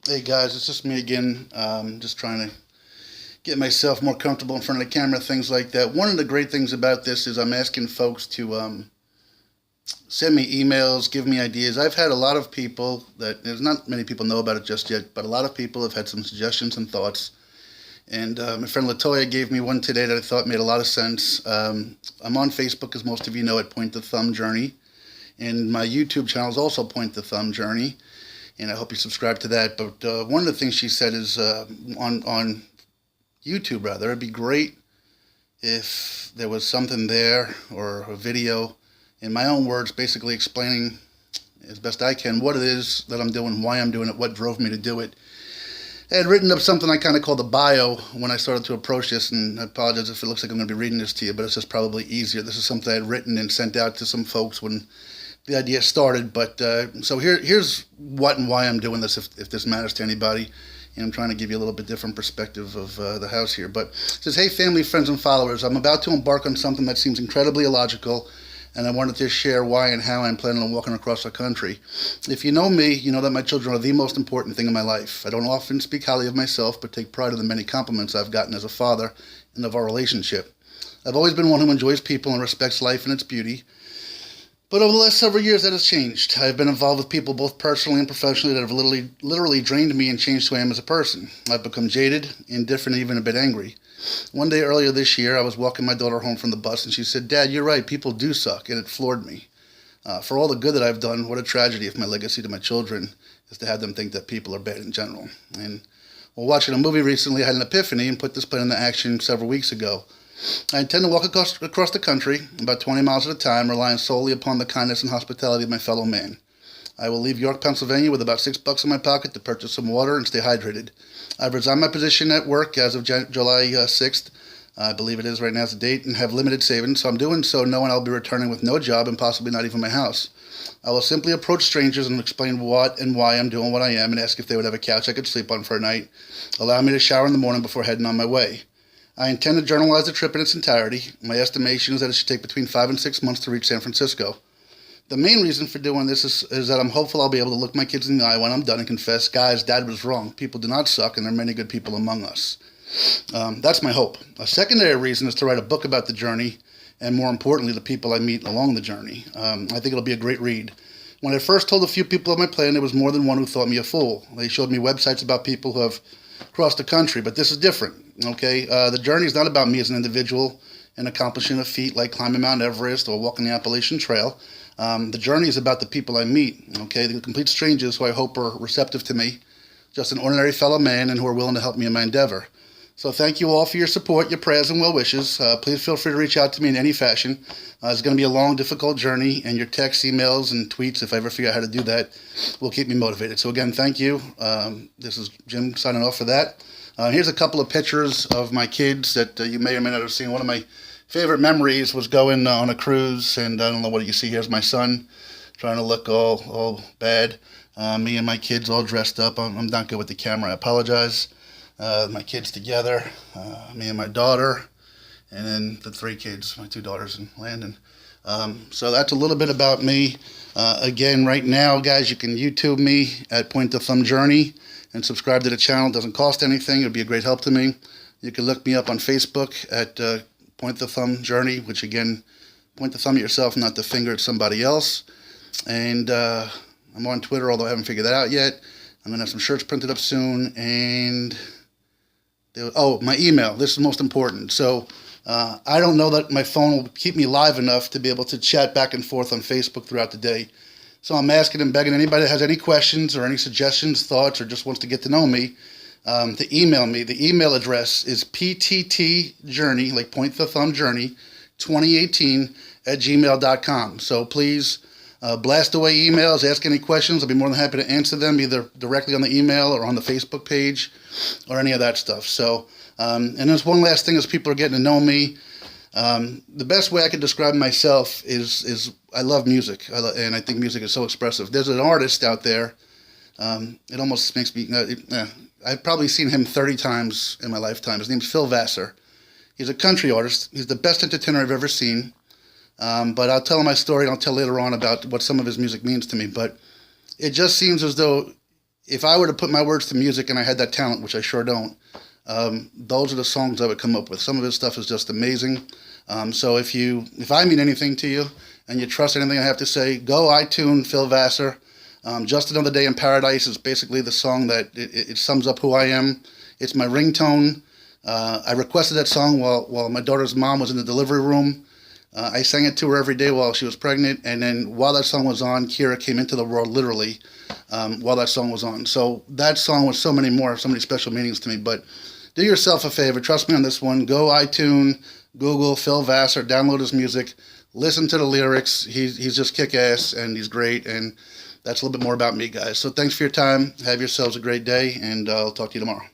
Hey guys, it's just me again. Just trying to get myself more comfortable in front of the camera, things like that. One of the great things about this is I'm asking folks to send me emails, give me ideas. I've had a lot of people that there's not many people know about it just yet, but a lot of people have had some suggestions and thoughts. And my friend Latoya gave me one today that I thought made a lot of sense. I'm on Facebook, as most of you know, at Point the Thumb Journey, and my YouTube channel is also Point the Thumb Journey, and I hope you subscribe to that. But one of the things she said is on YouTube, rather, it'd be great if there was something there or a video, in my own words, basically explaining as best I can what it is that I'm doing, why I'm doing it, what drove me to do it. I had written up something I kind of called a bio when I started to approach this, and I apologize if it looks like I'm going to be reading this to you, but it's just probably easier. This is something I had written and sent out to some folks when the idea started. But so here's what and why I'm doing this, if this matters to anybody. And I'm trying to give you a little bit different perspective of the house here. But it says, hey, family, friends, and followers. I'm about to embark on something that seems incredibly illogical, and I wanted to share why and how I'm planning on walking across the country. If you know me, you know that my children are the most important thing in my life. I don't often speak highly of myself, but take pride in the many compliments I've gotten as a father and of our relationship. I've always been one who enjoys people and respects life and its beauty. But over the last several years, that has changed. I've been involved with people both personally and professionally that have literally drained me and changed who I am as a person. I've become jaded, indifferent, and even a bit angry. One day earlier this year, I was walking my daughter home from the bus, and she said, "Dad, you're right, people do suck," and it floored me. For all the good that I've done, what a tragedy if my legacy to my children is to have them think that people are bad in general. And while watching a movie recently, I had an epiphany and put this plan into action several weeks ago. I intend to walk across the country, about 20 miles at a time, relying solely upon the kindness and hospitality of my fellow man. I will leave York, Pennsylvania with about $6 in my pocket to purchase some water and stay hydrated. I've resigned my position at work as of July 6th. I believe it is right now as the date, and have limited savings, so I'm doing so knowing I'll be returning with no job and possibly not even my house. I will simply approach strangers and explain what and why I'm doing what I am and ask if they would have a couch I could sleep on for a night, allow me to shower in the morning before heading on my way. I intend to journalize the trip in its entirety. My estimation is that it should take between 5 and 6 months to reach San Francisco. The main reason for doing this is that I'm hopeful I'll be able to look my kids in the eye when I'm done and confess, guys, Dad was wrong. People do not suck, and there are many good people among us. That's my hope. A secondary reason is to write a book about the journey, and more importantly, the people I meet along the journey. I think it'll be a great read. When I first told a few people of my plan, there was more than one who thought me a fool. They showed me websites about people who have crossed the country, but this is different. Okay, the journey is not about me as an individual and accomplishing a feat like climbing Mount Everest or walking the Appalachian Trail. The journey is about the people I meet. Okay, the complete strangers who I hope are receptive to me, just an ordinary fellow man, and who are willing to help me in my endeavor. So thank you all for your support, your prayers, and well wishes. Please feel free to reach out to me in any fashion. It's going to be a long, difficult journey, and your texts, emails, and tweets, if I ever figure out how to do that, will keep me motivated. So again, thank you. This is Jim signing off for that. Here's a couple of pictures of my kids that you may or may not have seen. One of my favorite memories was going on a cruise, and I don't know what you see. Here's my son trying to look all bad. Me and my kids all dressed up. I'm not good with the camera. I apologize. My kids together, me and my daughter, and then the three kids, my two daughters and Landon. So that's a little bit about me. Again, right now, guys, you can YouTube me at Point the Thumb Journey and subscribe to the channel. It doesn't cost anything. It would be a great help to me. You can look me up on Facebook at Point the Thumb Journey, which again, point the thumb at yourself, not the finger at somebody else. And I'm on Twitter, although I haven't figured that out yet. I'm going to have some shirts printed up soon, and my email. This is most important. So I don't know that my phone will keep me live enough to be able to chat back and forth on Facebook throughout the day. So I'm asking and begging anybody that has any questions or any suggestions, thoughts, or just wants to get to know me, to email me. The email address is pttjourney, like Point the Thumb Journey, 2018 at gmail.com. So please blast away emails, ask any questions. I'll be more than happy to answer them, either directly on the email or on the Facebook page or any of that stuff. So, and there's one last thing as people are getting to know me. The best way I could describe myself is I love music, and I think music is so expressive. There's an artist out there, it almost makes me, I've probably seen him 30 times in my lifetime. His name's Phil Vassar. He's a country artist. He's the best entertainer I've ever seen. But I'll tell my story, and I'll tell later on about what some of his music means to me. But it just seems as though if I were to put my words to music and I had that talent, which I sure don't, those are the songs I would come up with. Some of his stuff is just amazing. So if I mean anything to you and you trust anything I have to say, go iTunes, Phil Vassar. Just Another Day in Paradise is basically the song that it sums up who I am. It's my ringtone. I requested that song while my daughter's mom was in the delivery room. I sang it to her every day while she was pregnant, and then while that song was on, Kira came into the world literally while that song was on. So that song with so many special meanings to me. But do yourself a favor, trust me on this one. Go iTunes, Google Phil Vassar, download his music, listen to the lyrics. He's just kick-ass, and he's great, and that's a little bit more about me, guys. So thanks for your time. Have yourselves a great day, and I'll talk to you tomorrow.